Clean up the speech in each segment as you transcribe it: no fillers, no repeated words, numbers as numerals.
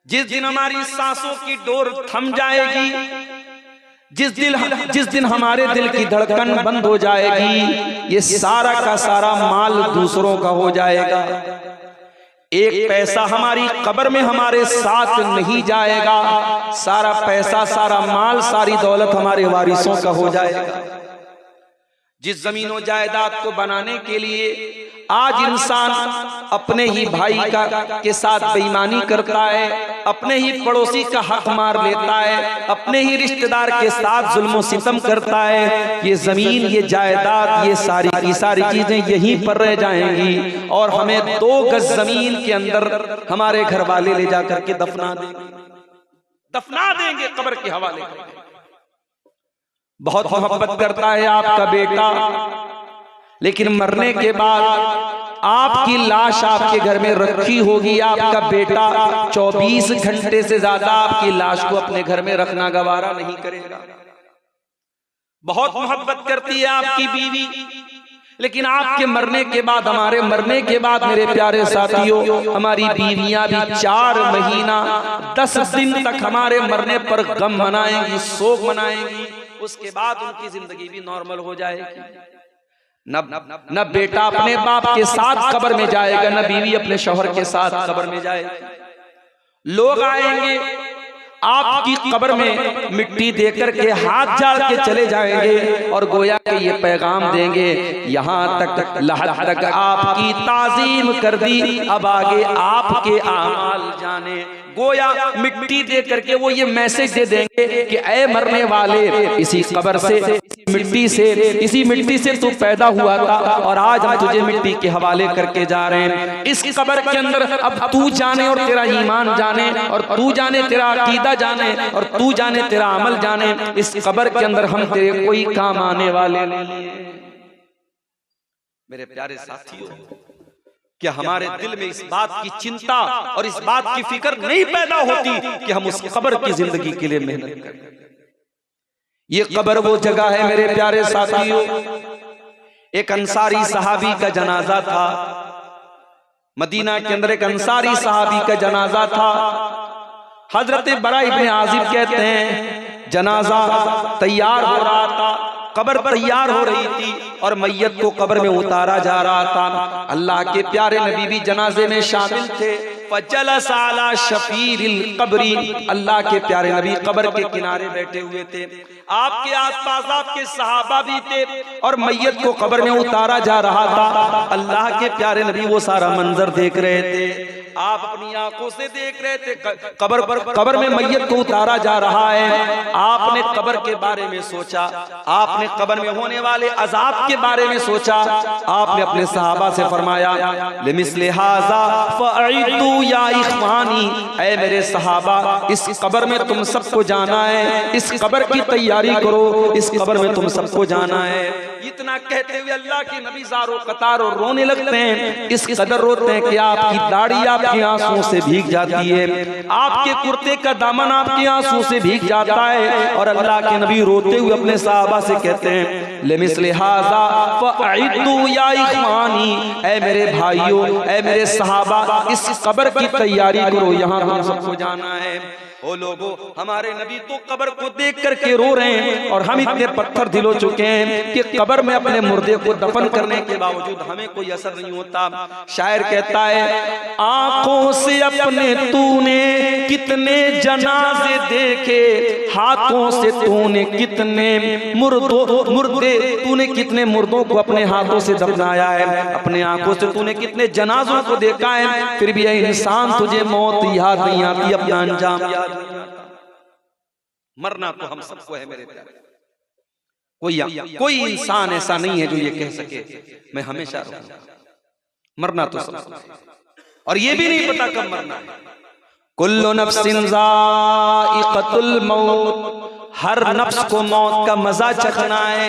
जिस दिन हमारी सांसों की डोर थम जाएगी, जिस दिन हमारे दिल की धड़कन बंद हो जाएगी, ये सारा का सारा माल दूसरों का हो जाएगा। एक पैसा हमारी कब्र में हमारे साथ नहीं जाएगा, सारा पैसा, सारा माल, सारी दौलत हमारे वारिसों का हो जाएगा। जिस जमीनों जायदाद को बनाने के लिए आज इंसान अपने ही भाई के साथ बेईमानी करता है, अपने ही पड़ोसी का हक मार लेता है, अपने ही रिश्तेदार के साथ जुल्म सितम करता है, ये जमीन, ये जायदाद, ये सारी की सारी चीजें यहीं पर रह जाएंगी और हमें 2 गज जमीन के अंदर हमारे घर वाले ले जाकर के दफना देंगे कब्र के हवाले करके। बहुत मोहब्बत करता है आपका बेटा, लेकिन मरने के बाद आपकी लाश आपके घर में रखी होगी, आपका बेटा 24 घंटे से ज्यादा आपकी लाश को अपने घर में रखना गवारा नहीं करेगा। बहुत मोहब्बत करती है आपकी बीवी, लेकिन आपके मरने के बाद, हमारे मरने के बाद मेरे प्यारे साथियों, हमारी बीवियां भी 4 महीना 10 दिन तक हमारे मरने पर गम मनाएंगी, शोक मनाएंगी। उसके बाद उनकी जिंदगी भी नॉर्मल हो जाएगी। न बेटा अपने बाप के साथ कब्र में जाएगा, न बीवी अपने शौहर के साथ कब्र में जाएगी। लोग आएंगे आपकी कब्र में मिट्टी देकर के हाथ झाड़ के चले जाएंगे और गोया के ये पैगाम देंगे, यहाँ तक लहद तक आपकी ताजीम कर दी, अब आगे आपके आमाल जाने। गोया मिट्टी दे करके वो ये मैसेज दे देंगे कि ऐ मरने वाले, इसी कब्र से, इसी मिट्टी से तू पैदा हुआ था और आज हम तुझे मिट्टी के हवाले करके जा रहे हैं। इस कब्र के अंदर अब तू जाने और तेरा ईमान जाने, और तू जाने तेरा अकीदा जाने, और तू जाने तेरा अमल जाने। इस कब्र के अंदर हम तेरे कोई काम आने वाले नहीं। मेरे प्यारे साथियों, क्या हमारे दिल में इस बात की चिंता और इस बात की फिक्र नहीं पैदा होती कि हम उस कब्र की जिंदगी के लिए मेहनत करें? ये कब्र वो जगह है मेरे प्यारे साथियों। एक अंसारी सहाबी का जनाजा था, मदीना के अंदर एक अंसारी सहाबी का जनाजा था। हजरत बरा इब्ने आजिब कहते हैं, जनाजा तैयार हो रहा था, कब्र तैयार हो रही थी और मैयत को कब्र में उतारा जा रहा था। अल्लाह के प्यारे नबी भी जनाजे में शामिल थे। फजलस अला शफीरिल कब्री, अल्लाह के प्यारे नबी कब्र के किनारे बैठे हुए थे। आपके आसपास आपके सहाबा भी थे और मैयत को कब्र में उतारा जा रहा था। अल्लाह के प्यारे नबी वो सारा मंजर देख रहे थे, आप अपनी आंखों से देख रहे थे। कब्र में मैयत को उतारा जा रहा है। आपने कब्र के बारे में सोचा, आपने कब्र में होने वाले अजाब के बारे में सोचा। आपने अपने सहाबा से फरमाया, लिमिस्ले हाज़ा फ़अइदू या इख़वानी, ऐ मेरे सहाबा, इस कब्र में तुम सबको जाना है, इस कब्र की तैयारी करो, इस कब्र में तुम सबको जाना है। इतना कहते हुए अल्लाह के नबी ज़ारो कतारो रोने लगते हैं। इस कदर रोते हैं कि आपकी दाढ़ी आपकी आंसुओं से भीग जाती है, आपके कुर्ते का दामन आपके आंसुओं से भीग जाता है। और अल्लाह के नबी रोते हुए अपने सहाबा से कहते हैं, लिमिस्ले हाज़ा फ़अइदू या इख़वानी, ऐ मेरे भाइयों, ऐ मेरे सहाबा, इस कब्र की तैयारी करो, यहाँ हम सबको जाना है। ओ लोगों, हमारे नबी तो कब्र को देख करके रो रहे हैं और हम इतने पत्थर दिल हो चुके हैं कि कब्र में अपने मुर्दे को दफन करने के बावजूद हमें कोई असर नहीं होता। शायर कहता है, आंखों से अपने तूने कितने जनाजे देखे, हाथों से तूने कितने मुर्दे, तूने कितने मुर्दों को अपने हाथों से दफनाया है, अपने आंखों से तूने कितने जनाजों को देखा है, फिर भी इंसान तुझे मौत याद नहीं आती, अपना अंजाम याद। मरना तो हम सबको है मेरे प्यारे, कोई इंसान ऐसा नहीं है जो ये कह सके मैं हमेशा रहूंगा। मरना तो सबको, और ये भी नहीं पता कब मरना है। कुल्लु नफ्सिन ज़ाइक़तुल मौत, हर नफ्स को मौत का मजा चखना है,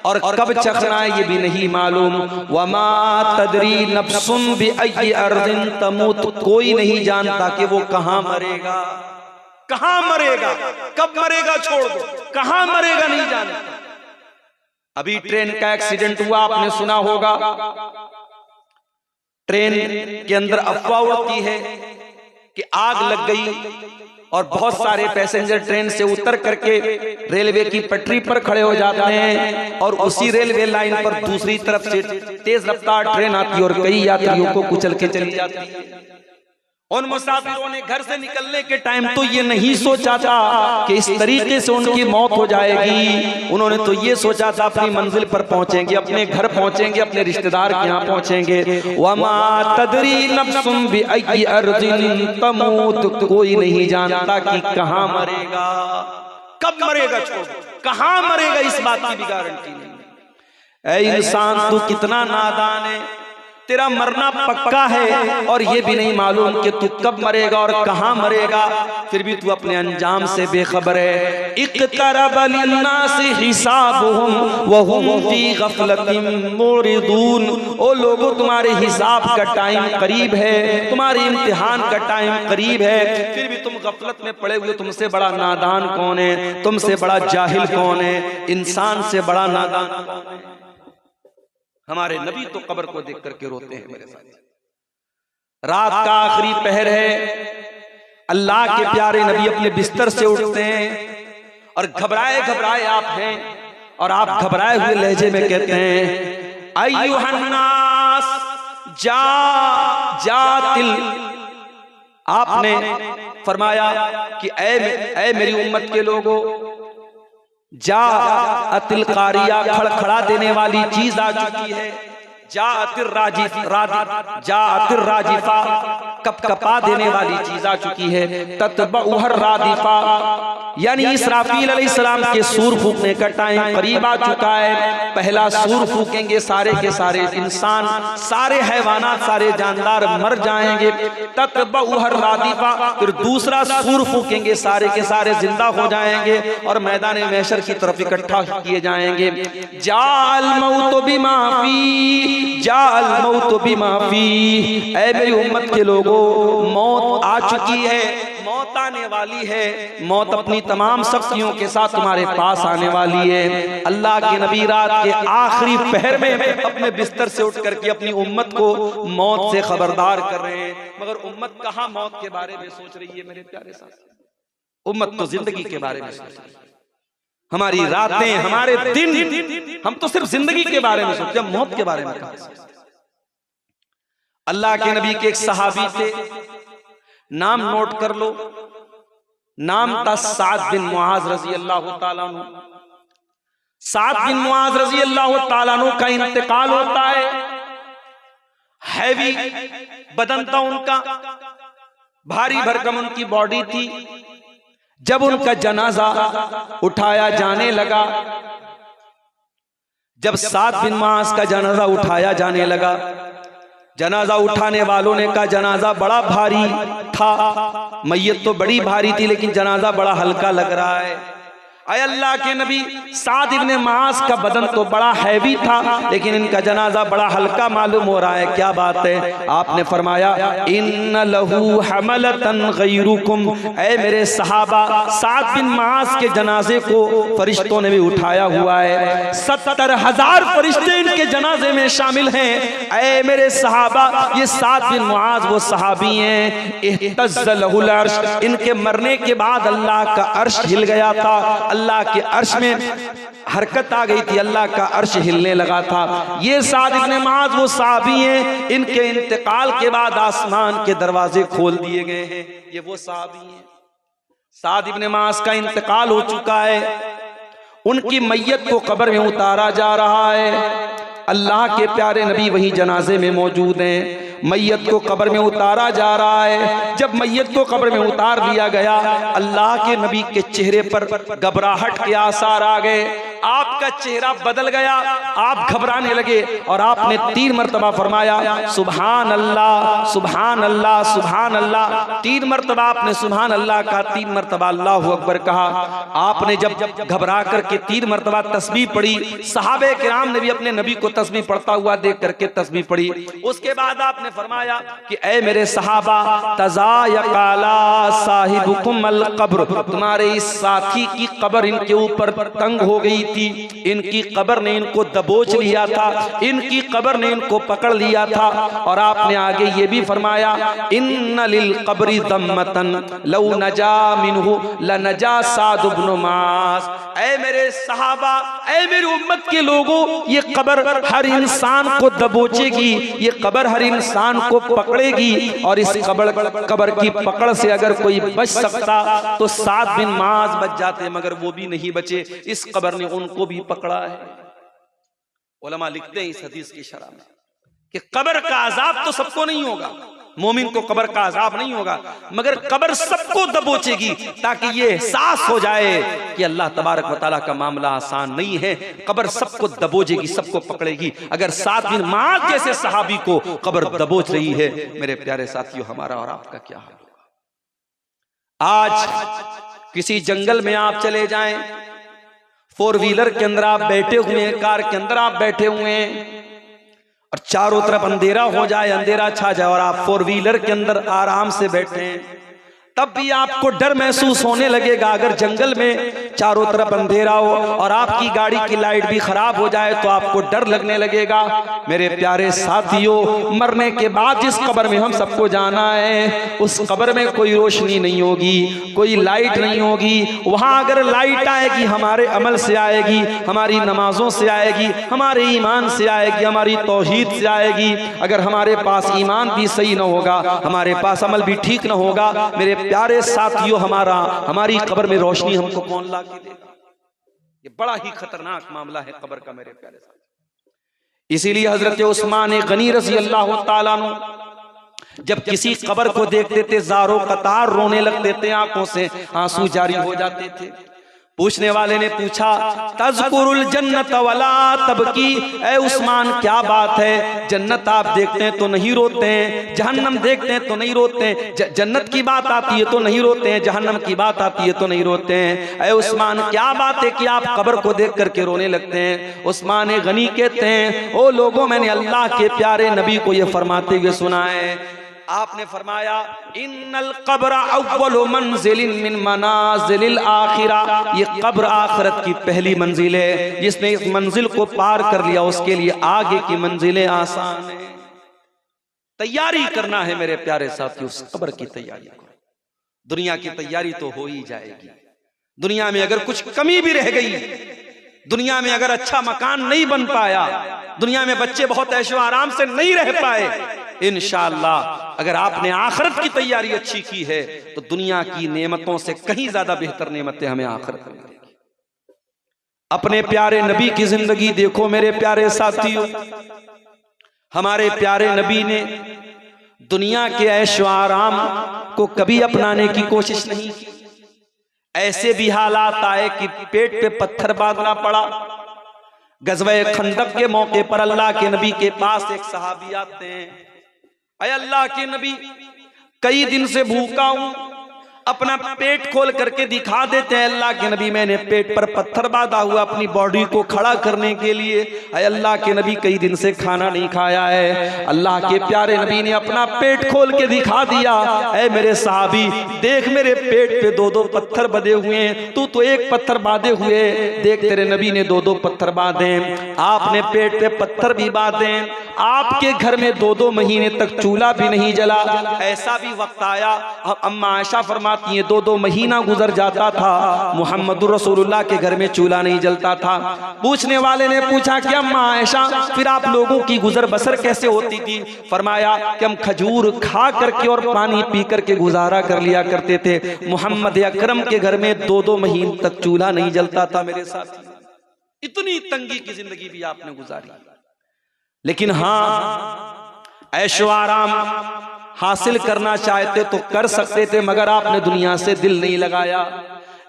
और कब चखना है ये भी नहीं मालूम। वमा तदरी नफ्सुन बिअय्यि अर्ज़िन तमूत, कोई नहीं जानता कि वो कहाँ मरेगा, कहाँ मरेगा, कब मरेगा छोड़ दो, कहाँ मरेगा नहीं जानता। अभी ट्रेन का एक्सीडेंट हुआ, आपने सुना होगा। ट्रेन के अंदर अफवाह उड़ती है कि आग लग गई और बहुत सारे पैसेंजर ट्रेन से उतर करके रेलवे की पटरी पर खड़े हो जाते हैं और उसी रेलवे लाइन पर दूसरी तरफ से तेज रफ्तार ट्रेन आती है और कई यात्रियों को कुचल के चली जाती है। उन मुसाफिरों ने घर से निकलने के टाइम तो ये नहीं सोचा था कि इस तरीके से उनकी मौत हो जाएगी। उन्होंने तो ये सोचा था अपनी मंजिल पर पहुंचेंगे, अपने घर पहुंचेंगे, अपने रिश्तेदार के यहाँ पहुंचेंगे। वमा तदरी नफ्सुम बिअय्यि अर्दिन तमूत, कोई नहीं जानता कि कहाँ मरेगा, कब मरेगा, छोड़ कहाँ मरेगा, इस बात की भी गारंटी नहीं। ऐ इंसान तू कितना नादान है, तेरा मरना पक्का है और ये भी नहीं मालूम कि तू कब मरेगा और कहाँ मरेगा, फिर भी तू अपने अंजाम से बेखबर है। इक़्तरब लिन्नासि हिसाबुहुम व हुम फी गफलतिन मुरिदून, ओ लोगों तुम्हारे हिसाब का टाइम करीब है, तुम्हारे इम्तिहान का टाइम करीब है, फिर भी तुम गफलत में पड़े हुए। तुमसे बड़ा नादान कौन है, तुमसे बड़ा जाहिल कौन है, इंसान से बड़ा नादान कौन है। हमारे नबी तो कब्र को देख करके रोते हैं मेरे साथ। रात का आखिरी पहर है, अल्लाह के प्यारे नबी अपने बिस्तर से उठते हैं और घबराए घबराए आप हैं और आप घबराए हुए लहजे में कहते हैं अय्युहन्नास जातिल। आपने फरमाया कि ऐ मेरी उम्मत के लोगों, जाअतिल कारिया, खड़खड़ा देने वाली चीज आ चुकी है। जाअतिर राजिफा, कपकपा देने वाली चीज आ चुकी है। ततबउहर रादिफा, यानी इसराफील अलैहिस्सलाम के सूर फूकने का टाइम करीब आ चुका है। पहला सूर फूकेंगे, सारे के सारे इंसान, सारे हैवानात, सारे जानदार मर जाएंगे। ततबउहर रादिफा, फिर दूसरा सूर फूकेंगे, सारे के सारे जिंदा हो जाएंगे और मैदान महशर की तरफ इकट्ठा किए जाएंगे। जाल मौत बिमा फी, जाल मौत बिमा फी, ऐ मेरी उम्मत के लोगों, मौत आ चुकी है, मौत आने वाली है। मौत अपनी तमाम शक्तियों के साथ तुम्हारे पास आने वाली है। अल्लाह के नबी रात के आखिरी पहर में अपने बिस्तर से उठ करके अपनी उम्मत को मौत से खबरदार कर रहे हैं। मगर उम्मत कहाँ मौत के बारे में सोच रही है मेरे प्यारे साथ। उम्मत तो जिंदगी के बारे में सोच रही है। हमारी रातें, हमारे दिन, हम तो सिर्फ जिंदगी के बारे में सोचते हैं, मौत के बारे में कहां सोचते। अल्लाह के नबी के एक सहाबी थे, नाम नोट कर लो, नाम था साद बिन मुआज रजी अल्लाह ताला अन्हु। साद बिन मुआज रजी अल्लाह ताला अन्हु का इंतकाल होता है। हैवी बदन था उनका, भारी भरकम उनकी बॉडी थी। जब उनका जनाजा उठाया जाने लगा, जब साद बिन मुआज का जनाजा उठाया जाने लगा, जनाजा उठाने वालों ने कहा जनाजा बड़ा भारी था। मैयत तो बड़ी भारी थी लेकिन जनाजा बड़ा हल्का लग रहा है। अय अल्लाह के नबी, साद इब्ने मुआज का बदन तो बड़ा हैवी था लेकिन इनका जनाजा बड़ा हल्का मालूम हो रहा है, क्या बात है? आपने फरमाया इन्न लहू हमलतन गैरुकुम, ऐ मेरे सहाबा, साद बिन मुआज के जनाजे को फरिश्तों ने भी उठाया हुआ है। 70,000 फरिश्ते इनके जनाजे में शामिल हैं। ऐ मेरे सहाबा, ये साद बिन मुआज वो सहाबी हैं। इhtazza लहुल अर्श, इनके मरने के बाद अल्लाह का अर्श हिल गया था। अल्लाह के अर्श में हरकत आ गई थी, अल्लाह का अर्श हिलने लगा था। ये साद इब्ने मुआज वो सहाबी हैं, इनके इंतकाल के बाद आसमान के दरवाजे खोल दिए गए हैं। ये वो सहाबी हैं। साद इब्ने मुआज का इंतकाल हो चुका है, उनकी मैयत को कब्र में उतारा जा रहा है। अल्लाह के प्यारे नबी वही जनाजे में मौजूद हैं। मैयत को कब्र में उतारा जा रहा है। जब मैयत को कब्र में उतार लिया गया, अल्लाह के नबी के चेहरे पर घबराहट के आसार आ गए। आपका चेहरा बदल गया, आप घबराने लगे और आपने 3 मरतबा फरमाया सुभान अल्लाह, सुभान अल्लाह, सुभान अल्लाह। 3 मरतबा आपने सुभान अल्लाह का, 3 मरतबा अल्लाहु अकबर कहा। आपने जब घबरा करके 3 मरतबा तस्बीह पढ़ी, सहाबे किराम ने भी अपने नबी को तस्बीह पढ़ता हुआ देख करके तस्बीह पढ़ी। उसके बाद आपने फरमाया कि ऐ मेरे सहाबा, तज़ायक़ला साहिबुकुम अल कब्र, तुम्हारे इस साथी की कब्र इनके ऊपर तंग हो गई थी, इनकी कब्र ने इनको दबोच लिया था, इनकी कब्र ने इनको पकड़ लिया था। और आपने आगे ये भी फरमाया, इन्ना लिल कब्रि दम्मतन लौ नजा मिनहु लनजा साद इब्न मुआज़। ऐ मेरे सहाबा, ऐ मेरी उम्मत के लोगों, ये कब्र हर इंसान को दबोचेगी, ये कब्र हर इंसान को पकड़ेगी। और इस कब्र की पकड़ से अगर कोई बच सकता तो साद बिन मुआज़ बच जाते, मगर वो भी नहीं बचे, इस कब्र ने उनको भी पकड़ा है। उलमा लिखते हैं इस हदीस की शरह में कि कब्र का अजाब तो सबको नहीं होगा, मोमिन को कब्र का अजाब नहीं होगा, मगर कब्र सबको दबोचेगी, ताकि ये एहसास हो जाए कि अल्लाह तबारक व तआला का मामला आसान नहीं है। कब्र सबको दबोचेगी, सबको पकड़ेगी। अगर साद बिन मुआज़ जैसे सहाबी को कब्र दबोच रही है, मेरे प्यारे साथियों, हमारा और आपका क्या हाल होगा? आज किसी जंगल में आप चले जाएं, 4 व्हीलर के अंदर आप बैठे हुए हैं, कार के अंदर आप बैठे हुए हैं, और चारों तरफ अंधेरा हो जाए, अंधेरा छा जाए, और आप 4 व्हीलर के अंदर आराम से बैठे हैं, तब भी आपको डर महसूस होने लगेगा। अगर जंगल में चारों तरफ अंधेरा हो और आपकी गाड़ी की लाइट भी खराब हो जाए तो आपको डर लगने लगेगा। मेरे प्यारे साथियों, मरने के बाद जिस कब्र में हम सबको जाना है, उस कब्र में कोई रोशनी नहीं होगी, कोई लाइट नहीं होगी। वहां अगर लाइट आएगी, हमारे अमल से आएगी, हमारी नमाजों से आएगी, हमारे ईमान से आएगी, हमारी तौहीद से आएगी। अगर हमारे पास ईमान भी सही न होगा, हमारे पास अमल भी ठीक न होगा, मेरे प्यारे साथियों, हमारी कब्र में रोशनी हमको कौन ला के देगा? ये बड़ा ही खतरनाक मामला है कब्र का, मेरे प्यारे साथियों। इसीलिए हजरत उस्मान गनी रज़ी अल्लाह ताला अन्हु जब किसी कब्र को देखते थे, ज़ारो कतार रोने लगते थे, आंखों से आंसू जारी हो जाते थे। पूछने वाले ने पूछा, तज़कुरुल जन्नत वला तबकी, ऐ उस्मान क्या बात है, जन्नत आप देखते हैं तो नहीं रोते हैं, जहन्नम देखते हैं तो नहीं रोते हैं, जन्नत की बात आती है तो नहीं रोते हैं, जहन्नम की बात आती है तो नहीं रोते हैं। ऐ उस्मान क्या बात है कि आप कब्र को देख करके रोने लगते हैं? उस्मान गनी कहते हैं, ओ लोगों, मैंने अल्लाह के प्यारे नबी को ये फरमाते हुए सुना है। आपने फरमाया, इन्नल कब्र अव्वलु मंजिलिन मिन मनाजिलिल आखिरा, ये कब्र आखिरत की पहली मंजिल है। जिसने इस मंजिल को पार कर लिया, उसके लिए आगे की मंजिलें आसान है। तैयारी करना है मेरे प्यारे साथियों, उस कब्र की तैयारी। दुनिया की तैयारी तो हो ही जाएगी। दुनिया में अगर कुछ कमी भी रह गई, दुनिया में अगर अच्छा मकान नहीं बन पाया, दुनिया में बच्चे बहुत ऐशो आराम से नहीं रह पाए, इंशाअल्लाह अगर आपने आखिरत की तैयारी अच्छी की है तो दुनिया की नेमतों से कहीं ज्यादा बेहतर नेमतें हमें आखिरत में मिलेंगी। अपने प्यारे नबी की जिंदगी देखो मेरे प्यारे साथियों। हमारे प्यारे नबी ने दुनिया के ऐशो आराम को कभी अपनाने की कोशिश नहीं की। ऐसे भी हालात आए कि पेट पे पत्थर बांधना पड़ा। गज़वे खंदक के मौके पर अल्लाह के नबी के पास एक सहाबी आते हैं, अय अल्लाह के नबी, कई दिन से भूखा हूं, अपना पेट खोल करके दिखा देते हैं। अल्लाह के नबी, मैंने पेट पर पत्थर बांधा हुआ अपनी बॉडी को खड़ा करने के लिए। अय अल्लाह के नबी, कई दिन से खाना नहीं खाया है। अल्लाह के प्यारे नबी ने अपना पेट खोल के दिखा दिया, ऐ मेरे सहाबी, देख मेरे पेट पे 2-2 पत्थर बंधे हुए हैं, तू तो एक पत्थर बांधे हुए, देख तेरे नबी ने 2-2 पत्थर बांधे, आपने पेट पे पत्थर भी बांधे, आपके घर में 2-2 महीने तक चूल्हा भी नहीं जला। ऐसा भी वक्त आया, अम्मा आयशा फरमाती है, 2-2 महीना गुजर जाता था, मुहम्मदुर रसूलुल्लाह के घर में चूल्हा नहीं जलता था। पूछने वाले ने पूछा कि अम्मा आयशा, फिर आप लोगों की गुजर बसर कैसे होती थी? फरमाया कि हम खजूर खा करके और पानी पी करके गुजारा कर लिया करते थे। मोहम्मद अकरम के घर में 2-2 महीने तक चूल्हा नहीं जलता था। मेरे साथ इतनी तंगी की जिंदगी भी आपने गुजारी, लेकिन हाँ, ऐशो आराम हासिल करना चाहते तो कर सकते थे, मगर आपने दुनिया से दिल नहीं लगाया।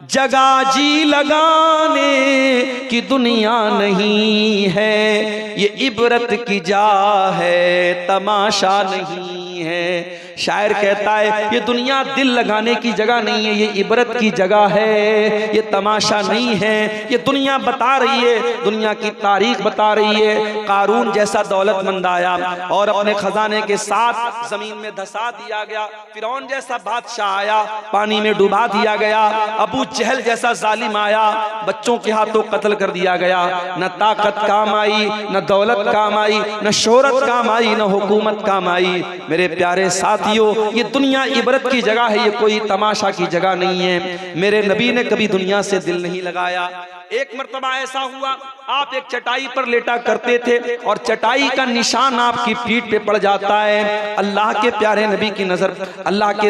जगह जी लगाने की दुनिया नहीं है, ये इबरत की जा है, तमाशा नहीं है। शायर कहता है ये दुनिया दिल लगाने की जगह नहीं है, ये इबरत की जगह है, ये तमाशा नहीं है। ये दुनिया बता रही है, दुनिया की तारीख बता रही है। कारून जैसा दौलतमंद आया और अपने खजाने के साथ जमीन में धसा दिया गया। फिरौन जैसा बादशाह आया, पानी में डुबा दिया गया। अबू जहल जैसा जालिम आया, बच्चों के हाथों कत्ल कर दिया गया। न ताकत काम आई, न दौलत काम आई, न शोहरत काम आई, न हुकूमत काम आई। मेरे प्यारे साथियों, ये दुनिया इबरत की जगह है, ये कोई तमाशा की जगह नहीं है। मेरे नबी ने कभी दुनिया से दिल नहीं लगाया। एक मर्तबा ऐसा हुआ, आप एक चटाई पर लेटा करते थे और चटाई का निशान आपकी पीठ पे पड़ जाता है। अल्लाह के प्यारे नबी की नजर, अल्लाह के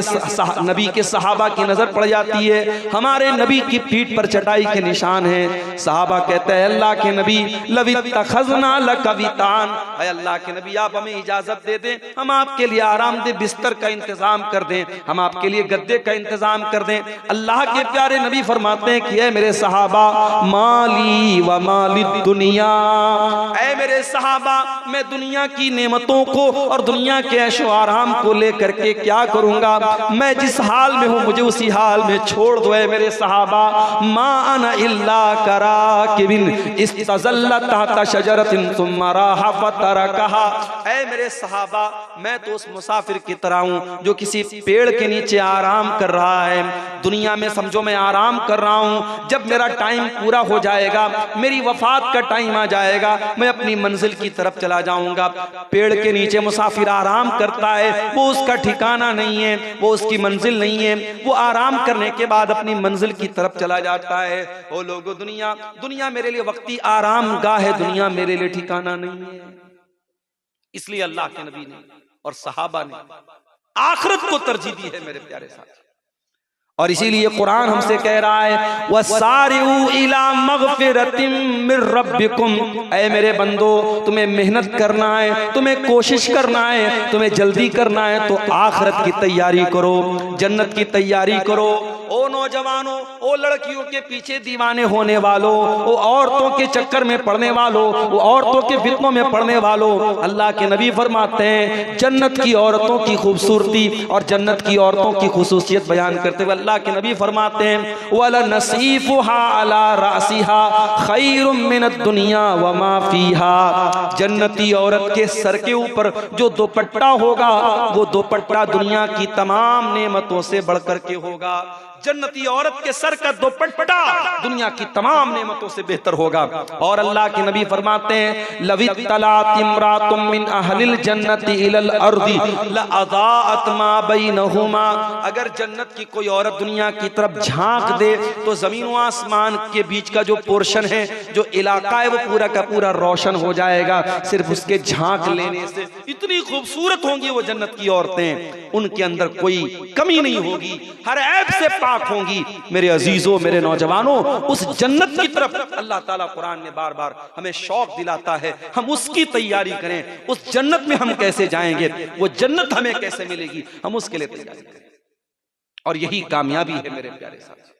नबी के सहाबा की नजर पड़ जाती है। हमारे नबी की पीठ पर चटाई के निशान हैं। सहाबा कहते हैं अल्लाह के नबी लवित्तखज़ना लकवितान, अल्लाह के नबी आप हमें इजाजत दे दें, हम आपके लिए आरामदेह बिस्तर का इंतजाम कर दें, हम आपके लिए गद्दे का इंतजाम कर दें। अल्लाह के प्यारे नबी फरमाते हैं कि ऐ मेरे सहाबा माली व माली दुनिया, ऐ मेरे सहाबा मैं दुनिया की नेमतों को और दुनिया के ऐशो आराम को लेकर के क्या करूंगा। मैं जिस हाल में हूं मुझे उसी हाल में छोड़ दो। ऐ मेरे सहाबा मा अना इल्ला कराकिबिन इस्तज़ल्ला तहता शजरतिन सुम्मा राहा फतरकहा, ऐ मेरे सहाबा मैं तो उस मुसाफिर की तरह हूं जो किसी पेड़ के नीचे आराम कर रहा है। दुनिया में समझो मैं आराम कर रहा हूं, जब मेरा टाइम पूरा हो जाएगा, मेरी वफात का टाइम आ जाएगा, मैं अपनी मंजिल की तरफ चला जाऊंगा। पेड़ के नीचे मुसाफिर आराम करता है, वो उसका ठिकाना नहीं है, वो उसकी मंजिल नहीं है, वो आराम करने के बाद अपनी मंजिल की तरफ चला जाता है। ओ लोगों, दुनिया मेरे लिए वक्ती आराम गाह है, दुनिया मेरे लिए ठिकाना नहीं है। इसलिए अल्लाह के नबी ने और सहाबा ने आखिरत को तरजीह दी है मेरे प्यारे साथ। और इसीलिए कुरान हमसे कह रहा है वसारिउ इला मगफिरतिम मिर रब्बिकुम, ऐ मेरे बंदो तुम्हें मेहनत करना है, तुम्हें कोशिश करना है, तुम्हें जल्दी करना है तो आखिरत की तैयारी करो, जन्नत की तैयारी करो। ओ नौजवानों, ओ लड़कियों के पीछे दीवाने होने वालों, ओ औरतों के चक्कर में पड़ने वालों, ओ औरतों के फितनों में पड़ने वालों, अल्लाह के नबी फरमाते हैं जन्नत की औरतों की खूबसूरती और जन्नत की औरतों की खुसूसियत बयान करते हुए अल्लाह के नबी फरमाते हैं वला नसीफुहा अला रासिहा खैरुम मिनद दुनिया व मा फीहा, जन्नती औरत के सर के ऊपर जो दुपट्टा होगा वो दुपट्टा दुनिया की तमाम नेमतों से बढ़कर के होगा। जन्नती औरत के सर का दुपट्टा दुनिया की तमाम नेमतों से बेहतर होगा। और अल्लाह के नबी फरमाते हैं लवित्तलात इम्रातुम मिन अहलिल जन्नति इलल अर्दी लअज़ाअत मा बैनहुमा, अगर जन्नत की कोई औरत दुनिया की तरफ झांक दे तो जमीन व आसमान के बीच का जो पोर्शन है, जो इलाका है, वो पूरा का पूरा रोशन हो जाएगा सिर्फ उसके झांक लेने से। इतनी खूबसूरत होंगी वो जन्नत की औरतें, उनके अंदर कोई कमी नहीं होगी, हर ऐब से पाक होंगी। मेरे अजीजों, मेरे नौजवानों, उस जन्नत की तरफ अल्लाह ताला कुरान में बार बार हमें शौक दिलाता है, हम उसकी तैयारी करें। उस जन्नत में हम कैसे जाएंगे, वो जन्नत हमें कैसे मिलेगी, हम उसके लिए तैयारी करें। और यही कामयाबी है मेरे प्यारे साथी।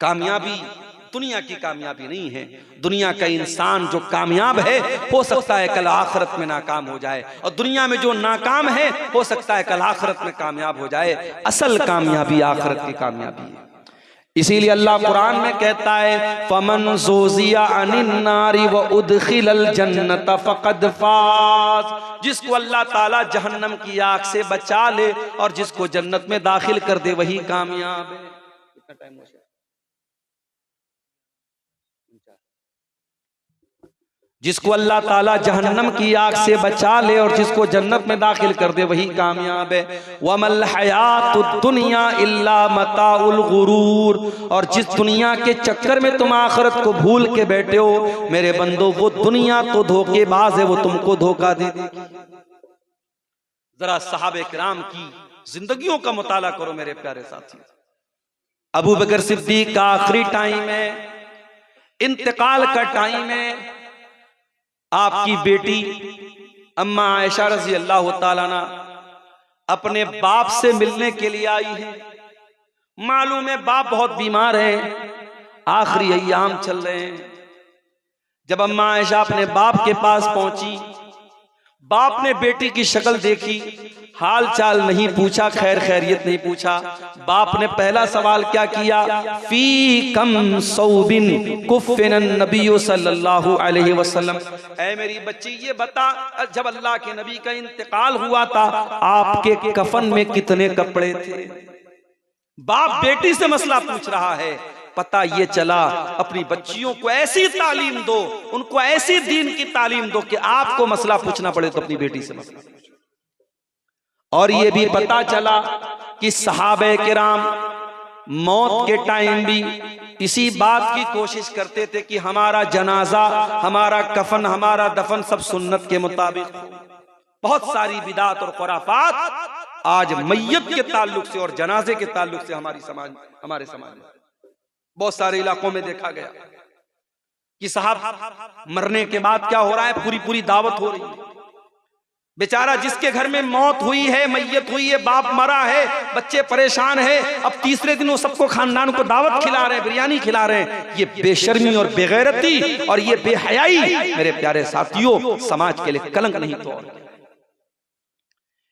कामयाबी दुनिया की कामयाबी नहीं है। दुनिया का इंसान जो कामयाब है हो सकता है कल आखिरत में नाकाम हो जाए, और दुनिया में जो नाकाम है हो सकता है कल आखिरत में कामयाब हो जाए। असल कामयाबी आखिरत की कामयाबी है। इसीलिए अल्लाह कुरान में कहता है फमन ज़ुज़िया अनिन नारी व उदखिलल जन्नत फ़क़द फ़ाज़, जिसको अल्लाह ताला जहन्नम की आग से बचा ले और जिसको जन्नत में दाखिल कर दे वही कामयाब है। कितना टाइम हो गया? जिसको अल्लाह ताला जहन्नम की आग से बचा ले और जिसको जन्नत में दाखिल कर दे वही कामयाब है। वमल हयातुद दुनिया इल्ला मताउल गुरूर, और जिस दुनिया के चक्कर में तुम आखिरत को भूल के बैठे हो मेरे बंदो, वो दुनिया तो धोखेबाज है, वो तुमको धोखा दे देगी। जरा सहाबे किराम की जिंदगियों का मुताला करो मेरे प्यारे साथी। अबू बकर सिद्दीक का आखिरी टाइम है, इंतकाल का टाइम है। आपकी बेटी अम्मा आयशा रज़ी अल्लाह ताला अन्हा अपने बाप से मिलने के लिए आई है। मालूम है बाप बहुत बीमार है, आखिरी अय्याम चल रहे हैं। जब अम्मा आयशा अपने बाप के पास पहुंची, बाप ने बेटी की शक्ल देखी, हाल चाल नहीं पूछा, खैर खैरियत नहीं पूछा। बाप ने पहला सवाल क्या किया, फी कम सौबिन कुफ़िन नबी सल्लल्लाहु अलैहि वसल्लम, ऐ मेरी बच्ची ये बता, जब अल्लाह के नबी का इंतकाल हुआ था आपके कफन में कितने कपड़े थे। बाप बेटी से मसला पूछ रहा है। पता ये चला अपनी बच्चियों को ऐसी तालीम दो, उनको ऐसी दीन की तालीम दो कि आपको मसला पूछना पड़े तो अपनी बेटी से मसला पूछो। और ये भी पता चला कि सहाबे किराम मौत के टाइम भी इसी बात की कोशिश करते थे कि हमारा जनाजा, हमारा कफन, हमारा दफन सब सुन्नत के मुताबिक हो। बहुत सारी बिदात और खुराफात आज मैयत के ताल्लुक से और जनाजे के ताल्लुक से हमारे समाज में बहुत सारे इलाकों में देखा गया कि साहब मरने के बाद क्या हो रहा है, पूरी पूरी दावत हो रही है। बेचारा जिसके घर में मौत हुई है, मैयत हुई है, बाप मरा है, बच्चे परेशान है, अब तीसरे दिन वो सबको खानदान को दावत खिला रहे हैं, बिरयानी खिला रहे हैं। ये बेशर्मी और बेगैरती और ये बेहयाई मेरे प्यारे साथियों समाज के लिए कलंक नहीं तो।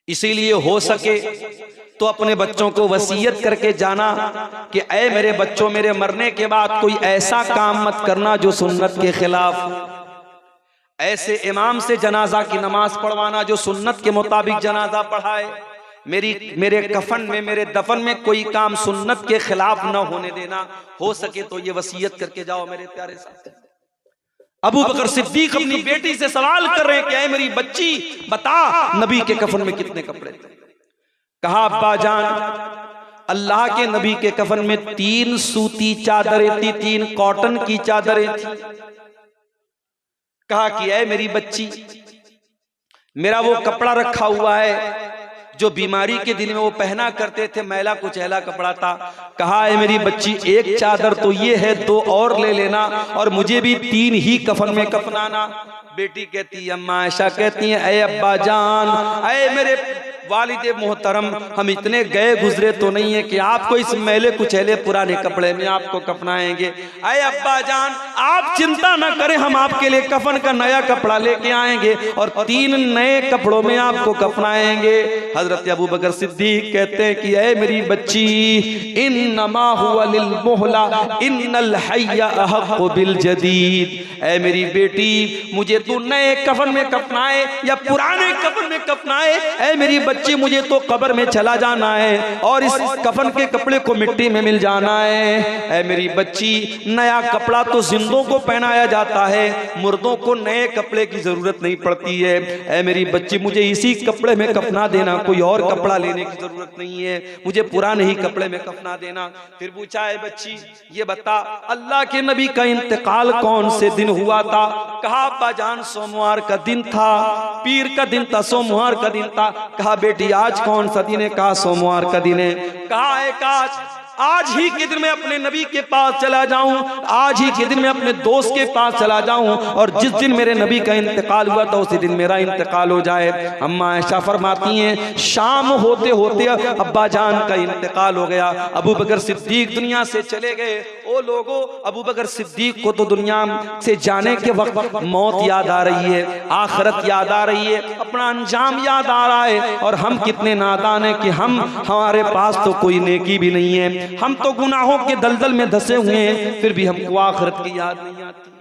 इसीलिए हो सके तो अपने बच्चों को वसीयत करके जाना कि ऐ मेरे बच्चों, मेरे मरने के बाद कोई ऐसा काम मत करना जो सुन्नत के खिलाफ। ऐसे इमाम से जनाजा की नमाज पढ़वाना जो सुन्नत के मुताबिक जनाजा पढ़ाए। मेरे कफन में, मेरे दफन में कोई काम सुन्नत के खिलाफ न होने देना। हो सके तो ये वसीयत करके जाओ मेरे प्यारे साथी। अबू बकर सिद्दीक अपनी बेटी से सवाल कर रहे हैं कि ऐ मेरी बच्ची बता, नबी के कफन में कितने कपड़े थे। कहा अब्बा जान, अल्लाह के नबी के कफन में 3 सूती चादरें थी, 3 कॉटन की चादरें थी। कहा कि ऐ मेरी बच्ची, मेरा वो कपड़ा रखा हुआ है जो बीमारी के दिन में वो पहना करते थे, मैला कुचैला कपड़ा था। कहा है मेरी बच्ची, एक चादर तो ये है, 2 और ले लेना और मुझे भी 3 ही कफन में कफनाना। बेटी कहती है, अम्मा आयशा कहती है, ऐ अब्बा जान, ऐ मेरे वालिद मोहतरम, हम इतने गए गुजरे तो नहीं है कि आपको इस मैले कुचैले पुराने कपड़े में आपको कफनाएंगे। ऐ अब्बा जान, आप चिंता न करें, हम आपके लिए कफन का नया कपड़ा लेके आएंगे और 3 नए कपड़ों में आपको कफनाएंगे। हजरत अबू बकर सिद्दीक कहते हैं कि ऐ मेरी बच्ची, इन्नमा हुवा लिल मुहला इन्नल हय्या अहक्कु बिल जदीद। ऐ मेरी बेटी, मुझे तू नए कफन में कफनाए या पुराने कफन में कफनाए, ऐ मेरी बच्ची मुझे तो कब्र में चला जाना है और इस कफन के कपड़े को मिट्टी में मिल जाना है। ऐ मेरी बच्ची, नया कपड़ा तो जिंदों को पहनाया जाता है, मुर्दों को नए कपड़े की जरूरत नहीं पड़ती है। ऐ मेरी बच्ची, मुझे इसी कपड़े में कफना देना, कोई और कपड़ा लेने की जरूरत नहीं है, मुझे पुराने ही कपड़े में कफना देना। फिर पूछा, है बच्ची ये बता, अल्लाह के नबी का इंतकाल कौन से दिन हुआ था। कहा अब्बा जान, सोमवार का दिन था, पीर का दिन था, सोमवार का दिन था। कहा बेटी, आज कौन सा दिन है। कहा सोमवार का दिन है। कहा है काश आज ही के दिन मैं अपने नबी के पास चला जाऊं, आज ही के दिन मैं अपने दोस्त के पास चला जाऊं और जिस दिन मेरे नबी का इंतकाल हुआ था उसी दिन मेरा इंतकाल हो जाए। अम्मा आयशा फरमाती हैं, शाम होते होते अब्बा जान का इंतकाल हो गया, अबू बकर सिद्दीक दुनिया से चले गए। ओ लोगों, अबू बकर सिद्दीक को तो दुनिया से जाने के वक्त मौत याद आ रही है, आखिरत याद आ रही है, अपना अंजाम याद आ रहा है। और हम कितने नादान हैं कि हमारे पास तो कोई नेकी भी नहीं है, हम तो गुनाहों के दलदल में धंसे हुए हैं, फिर भी हमको आखिरत की याद नहीं आती है।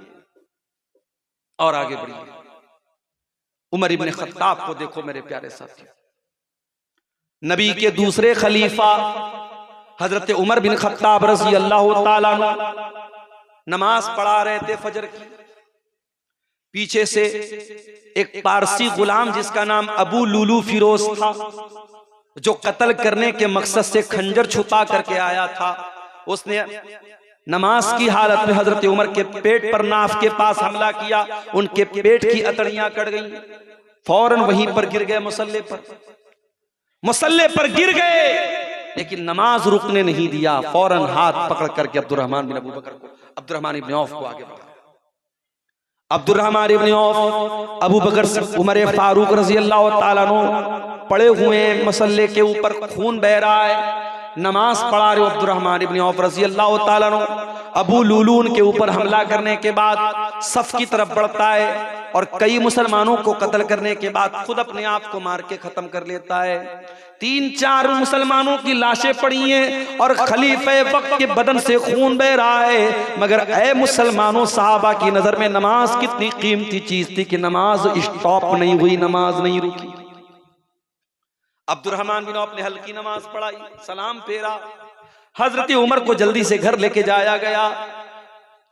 और आगे बढ़िए, उमर इब्न खत्ताब को देखो मेरे प्यारे साथी, नबी के दूसरे खलीफा हजरत उमर बिन खत्ताब रज़ी अल्लाह ताला नमाज पढ़ा रहे थे फजर की। पीछे से एक पारसी गुलाम जिसका नाम अबू लुलू फिरोज था, जो कत्ल करने के मकसद से खंजर छुपा करके आया था, उसने नमाज की हालत में हजरत उमर के पेट पर नाफ के पास हमला किया। उनके पेट की अतड़ियां कट गईं, फौरन वहीं पर गिर गए, मुसल्ले पर गिर गए, लेकिन नमाज रुकने नहीं दिया। फौरन हाथ पकड़ करके अब्दुर्रहमान बिन अबू बकर को, अब्दुर्रहमान इब्न औफ को आगे बढ़ाया। अब्दुर्रहमान इब्न औफ, अबू बकर, उमर फारूक रज़ी अल्लाह ताला अन्हु पड़े हुए मसल्ले के ऊपर, खून बह रहा है, नमाज पढ़ा रहे। अब्दुर्रहमान इब्न औफ रज़ी अल्लाह ताला अन्हु अबू लुलून के ऊपर हमला करने के बाद सफ की तरफ बढ़ता है, और कई मुसलमानों को कत्ल करने के बाद खुद अपने आप को मार के खत्म कर लेता है। 3-4 मुसलमानों की लाशें पड़ी हैं और खलीफे वक्त के बदन से खून बह रहा है। मगर ऐ मुसलमानों, सहाबा की नजर में नमाज कितनी कीमती चीज थी कि नमाज स्टॉप नहीं हुई, नमाज नहीं रुकी। अब्दुर्रहमान बिन औफ ने हल्की नमाज पढ़ाई, सलाम फेरा। हजरत उमर को जल्दी से घर लेके जाया गया,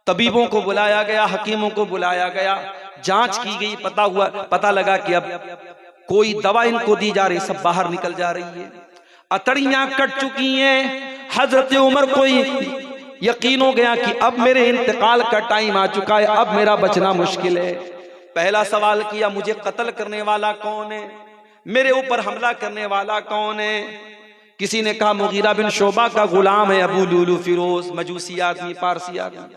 तबीबों को बुलाया गया, हकीमों को बुलाया गया, जांच की गई, पता लगा कि अब कोई दवा इनको दी जा रही, सब बाहर निकल जा रही है, अतड़ियां कट चुकी हैं। हजरत उमर को यकीन हो गया कि अब मेरे इंतकाल का टाइम आ चुका है, अब मेरा बचना मुश्किल है। पहला सवाल किया, मुझे कत्ल करने वाला कौन है, मेरे ऊपर हमला करने वाला कौन है? किसी ने कहा मुगीरा बिन शोबा का गुलाम है अबू लुलू फिरोज, मजूसी आदमी, पारसी आदमी।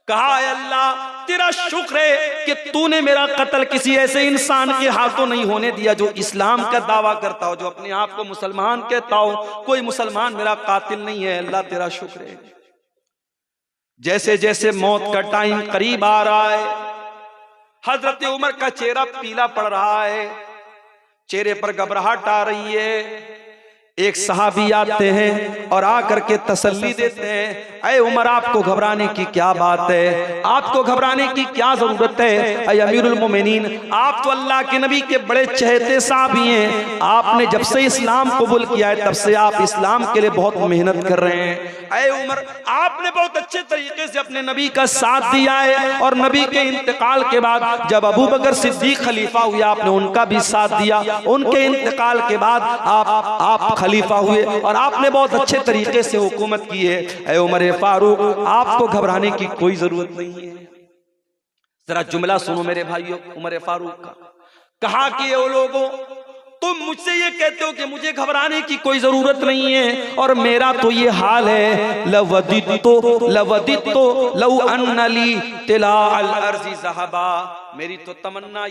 कहा अल्लाह तेरा शुक्र है कि तूने मेरा कत्ल किसी ऐसे इंसान के हाथों नहीं होने दिया जो इस्लाम का दावा करता हो, जो अपने आप को मुसलमान कहता हो। कोई मुसलमान मेरा कातिल नहीं है, अल्लाह तेरा शुक्र है। जैसे जैसे मौत का टाइम करीब आ रहा है, हजरत उमर का चेहरा पीला पड़ रहा है, चेहरे पर घबराहट आ रही है। एक सहाबी आते हैं और आकर के तसल्ली देते हैं, अरे उमर आपको घबराने की क्या बात है, आपको घबराने की क्या जरूरत है। अरे अमीरुल मोमिनीन, आप तो अल्लाह के नबी के बड़े चहेते सहाबी हैं, आपने जब से इस्लाम कबूल किया है तब से आप इस्लाम के लिए बहुत मेहनत कर रहे हैं। अरे उमर, आपने बहुत अच्छे तरीके से अपने नबी का साथ दिया है और नबी के इंतकाल के बाद जब अबू बकर सिद्दीक खलीफा हुए आपने उनका भी साथ दिया, उनके इंतकाल के बाद आप खलीफा हुए और आपने बहुत अच्छे तरीके से हुकूमत की है। ऐ उमर फारूक, आपको घबराने की कोई जरूरत नहीं है। जरा जुमला सुनो मेरे भाइयों उमर फारूक का। कहा कि वो लोगों, तुम मुझसे ये कहते हो कि मुझे घबराने की कोई जरूरत नहीं है और मेरा तो ये हाल है, लवदित्तो लौ अन्नली तिला अल अर्ज़ि ज़हबा, मेरी तो तमन्ना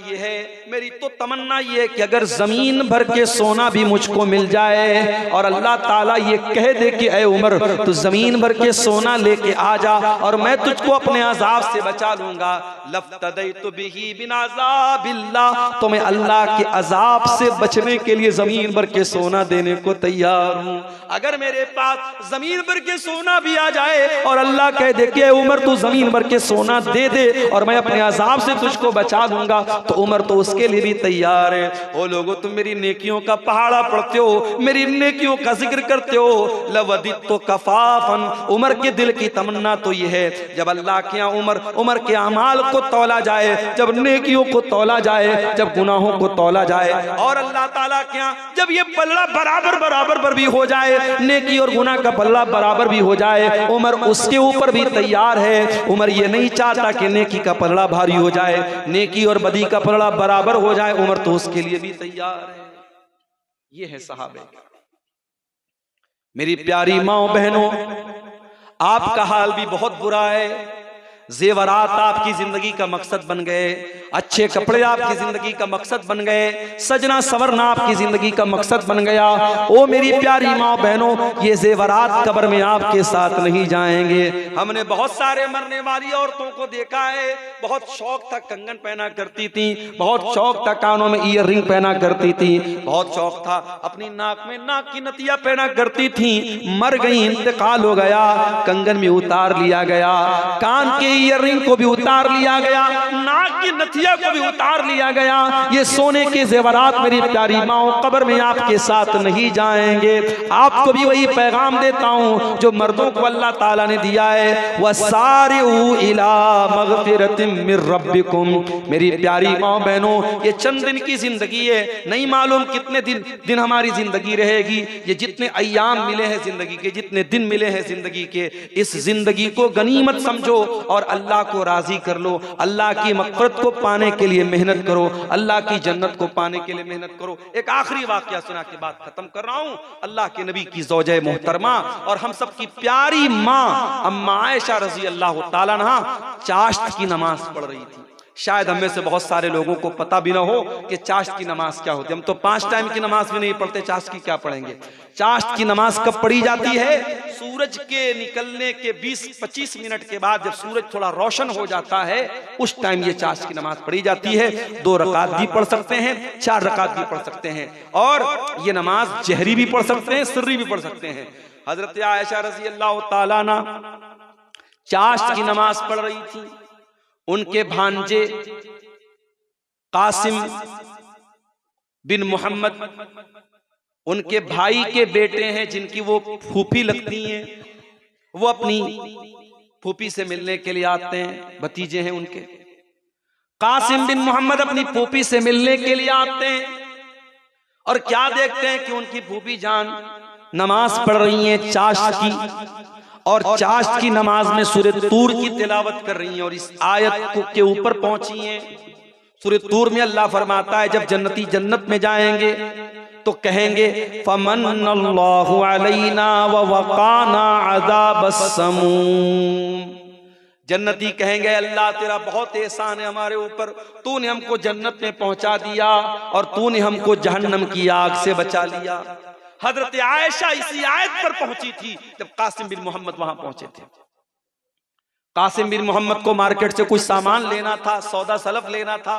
ये है कि अगर जमीन भर के सोना भी मुझको मिल जाए और अल्लाह ताला ये कह दे कि ऐ उमर तू जमीन भर के सोना लेके आ जा और मैं तुझको अपने अजाब से बचा लूंगा, लफ्तदैतु बिही बिन अज़ाबिल्लाह, तो मैं अल्लाह के अजाब से बचने के लिए जमीन भर के सोना देने को तैयार हूँ। अगर मेरे पास जमीन भर के सोना भी आ जाए और अल्लाह कह दे कि उमर तू जमीन भर के सोना दे दे और मैं अपने अजाब से तुझको बचा दूंगा, तो उमर तो उसके लिए भी तैयार है। ओ लोगो, तुम मेरी नेकियों का पहाड़ा पढ़ते हो, मेरी नेकियों का जिक्र करते हो। लवदित्तो कफाफन, उमर के दिल की तमन्ना तो ये है जब अल्लाह के यहाँ उमर के अमाल को तौला जाए, जब नेकियों को तौला जाए, जब गुनाहों को तौला जाए और अल्लाह ताला के यहाँ जब ये पल्ला बराबर भी हो जाए, नेकी और गुनाह का पल्ला बराबर भी हो जाए, उमर उसके ऊपर भी तैयार है। उमर ये नहीं चाहता कि नेकी का पल्ला भारी हो जाए, नेकी और बदी का पलड़ा बराबर हो जाए, उमर तो उसके लिए भी तैयार है। ये है सहाबे। मेरी प्यारी माओ बहनों, आपका हाल भी बहुत बुरा है। जेवरात आपकी जिंदगी का मकसद बन गए, अच्छे कपड़े आपकी जिंदगी का मकसद बन गए, सजना सवरना आपकी जिंदगी का मकसद बन गया। ओ मेरी प्यारी माँ बहनों, ये जेवरात कब्र में आपके साथ नहीं जाएंगे। हमने बहुत सारे मरने वाली औरतों को देखा है, बहुत शौक था कंगन पहना करती थी, बहुत शौक था कानों में ईयर रिंग पहना करती थी, बहुत शौक था अपनी नाक में नाक की नथिया पहना करती थी, मर गई, इंतकाल हो गया, कंगन में उतार लिया गया, कान के ईयररिंग को भी उतार लिया गया, नाक की नथिया को भी उतार लिया गया। ये सोने के जेवरात मेरी प्यारी माओ कब्र में आपके साथ नहीं जाएंगे। आपको भी वही पैगाम देता हूं जो मर्दों को अल्लाह ताला ने दिया है, वसारिउ इला मगफिरतिम मिर रब्बिकुम। मेरी प्यारी माओ बहनों, ये चंद दिन की जिंदगी है, नहीं मालूम कितने दिन हमारी जिंदगी रहेगी। ये जितने अय्याम मिले हैं जिंदगी के, जितने दिन मिले हैं जिंदगी के, इस जिंदगी को गनीमत समझो और अल्लाह को राजी कर लो। अल्लाह की मग़फ़िरत को पाने के लिए मेहनत करो, अल्लाह की जन्नत को पाने के लिए मेहनत करो। एक आखिरी वाक़या सुना के बाद खत्म कर रहा हूं। अल्लाह के नबी की ज़ौजे मोहतरमा और हम सब की प्यारी माँ अम्मा आयशा रज़ी अल्लाह ताला अन्हा चाश्त की नमाज पढ़ रही थी। शायद हमें से बहुत सारे लोगों को पता भी ना हो कि चाश्त की नमाज क्या होती है। हम तो 5 टाइम की नमाज भी नहीं पढ़ते, चाश्त की क्या पढ़ेंगे। चाश्त की नमाज कब पढ़ी जाती है? सूरज के निकलने के 20-25 मिनट के बाद, जब सूरज थोड़ा रोशन हो जाता है, उस टाइम ये चाश्त की नमाज पढ़ी जाती है। 2 रकात भी पढ़ सकते हैं, 4 रकात भी पढ़ सकते हैं, और ये नमाज जहरी भी पढ़ सकते हैं, सिर्री भी पढ़ सकते हैं। हजरत आयशा रज़ी अल्लाह ताला अन्हा चाश्त की नमाज पढ़ रही थी। उनके भांजे कासिम बिन मोहम्मद, उनके भाई के बेटे हैं जिनकी वो फूफी लगती हैं, वो अपनी फूफी से मिलने के लिए आते हैं। भतीजे हैं उनके। कासिम बिन मोहम्मद अपनी फूफी से मिलने के लिए आते हैं और क्या देखते हैं कि उनकी फूफी जान नमाज पढ़ रही हैं चाश्त की, और चाश्त की नमाज में सूरह तूर की तिलावत कर रही हैं। और इस आयत के ऊपर पहुंची हैं। सूरह तूर में अल्लाह फरमाता है, जब जन्नती जन्नत में जाएंगे तो कहेंगे फमन्नल्लाहु अलैना व वक़ाना अज़ाबस समूम। जन्नती कहेंगे, अल्लाह तेरा बहुत एहसान है हमारे ऊपर, तूने हमको जन्नत में पहुंचा दिया और तूने हमको जहन्नम की आग से बचा लिया। हजरत आयशा इसी आयत पर पहुंची थी जब कासिम बिन मोहम्मद वहां पहुंचे थे। कासिम बिन मोहम्मद को मार्केट से कुछ सामान लेना था, सौदा सलफ लेना था।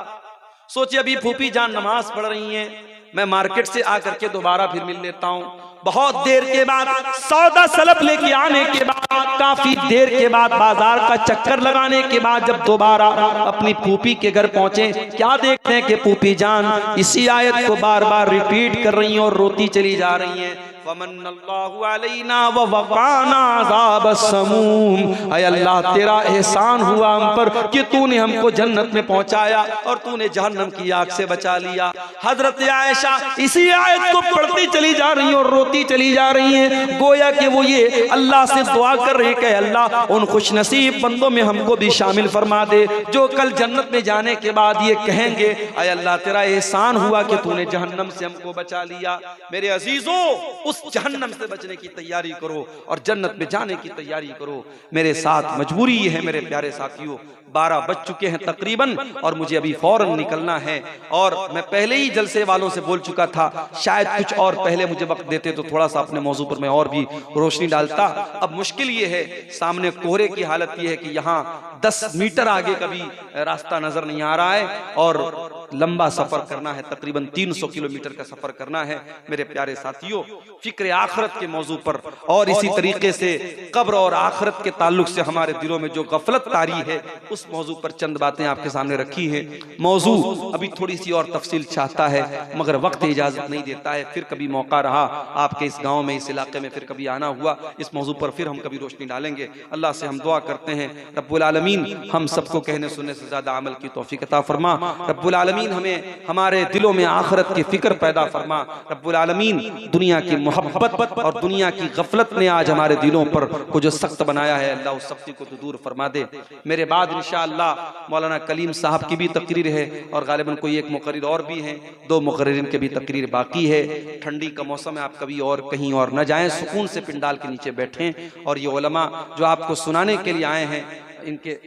सोचे अभी फूफी जान नमाज पढ़ रही हैं, मैं मार्केट से आकर के दोबारा फिर मिल लेता हूं। बहुत देर के बाद सौदा सलफ लेके आने के बाद, काफी देर के बाद, बाजार का चक्कर लगाने के बाद जब दोबारा अपनी फूफी के घर पहुंचे, क्या देखते हैं कि फूफी जान इसी आयत को बार बार रिपीट कर रही हैं और रोती चली जा रही हैं। फमन्नल्लाहु अलैना व वक़ाना अज़ाबस समूम। ऐ अल्लाह तेरा एहसान हुआ हम पर कि तूने हमको जन्नत में पहुंचाया और तूने जहन्नम की आग से बचा लिया। हजरत आयशा इसी आयत को पढ़ती चली जा रही हैं और रोती चली जा रही हैं, गोया कि वो ये अल्लाह से दुआ कर रहे कि अल्लाह उन खुशनसीब बंदों में हमको भी शामिल फरमा दे जो कल जन्नत में जाने के बाद ये कहेंगे, ऐ अल्लाह तेरा एहसान हुआ कि तूने जहन्नम से हमको बचा लिया। मेरे अजीजों, उस जहन्नम से बचने की तैयारी करो और जन्नत में जाने की तैयारी करो। मेरे साथ मजबूरी ये है मेरे प्यारे साथियों, 12 बज चुके हैं तकरीबन और मुझे अभी फौरन निकलना है। और मैं पहले ही जलसे वालों से बोल चुका था, शायद कुछ और पहले मुझे वक्त देते तो थोड़ा सा अपने मौजू पर मैं और भी रोशनी डालता। अब मुश्किल ये है, सामने कोहरे की हालत ये है कि यहाँ 10 मीटर आगे कभी रास्ता नजर नहीं आ रहा है और लंबा सफर करना है, तकरीबन 300 किलोमीटर का सफर करना है। मेरे प्यारे साथियों, फिक्र आखिरत के मौजू पर और इसी तरीके से कब्र और आखिरत के ताल्लुक से हमारे दिलों में जो गफलत तारी है, उस मौजू पर चंद बातें आपके सामने रखी हैं। मौजू अभी थोड़ी सी और तफसील चाहता है मगर वक्त इजाजत नहीं देता है। फिर कभी मौका रहा आपके इस गांव में, इस इलाके में, फिर कभी आना हुआ, इस मौजू पर फिर हम कभी रोशनी डालेंगे। अल्लाह से हम दुआ करते हैं, रब्बुल आलमीन हम सबको कहने सुनने से ज्यादा अमल की तौफीक अता फरमा। रब्बुल आलमीन हमें हमारे दिलों में आखिरत की फिक्र पैदा फरमा। रब्बुल आलमीन दुनिया की मोहब्बत और दुनिया की गफलत ने आज हमारे दिलों पर को जो सख्त बनाया है, अल्लाह उस सख्ती को तो दूर फरमा दे। मेरे बाद इंशाअल्लाह मौलाना कलीम साहब की भी तकरीर है और गालिबन कोई एक मुकर्रिर और भी हैं, 2 मुकर्रिरीन के भी तकरीर बाकी है। ठंडी का मौसम है, आप कभी और कहीं और न जाएं, सुकून से पिंडाल के नीचे बैठें। और ये उलमा जो आपको सुनाने के लिए आए हैं, इनके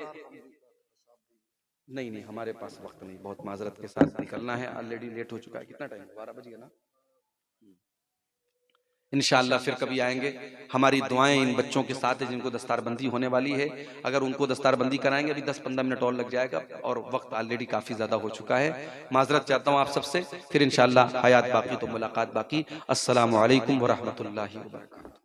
नहीं हमारे पास वक्त नहीं, बहुत माजरत के साथ निकलना है, ऑलरेडी लेट हो चुका है। कितना टाइम? 12 बज गया ना। इंशाअल्लाह फिर कभी आएंगे। हमारी दुआएं इन बच्चों के साथ है जिनको दस्तारबंदी होने वाली है। अगर उनको दस्तारबंदी कराएंगे अभी 10-15 मिनट और लग जाएगा और वक्त ऑलरेडी काफ़ी ज़्यादा हो चुका है। माजरत चाहता हूँ आप सबसे। फिर इंशाअल्लाह हयात बाकी तो मुलाकात बाकी। अस्सलामु अलैकुम व रहमतुल्लाहि व बरकातहू।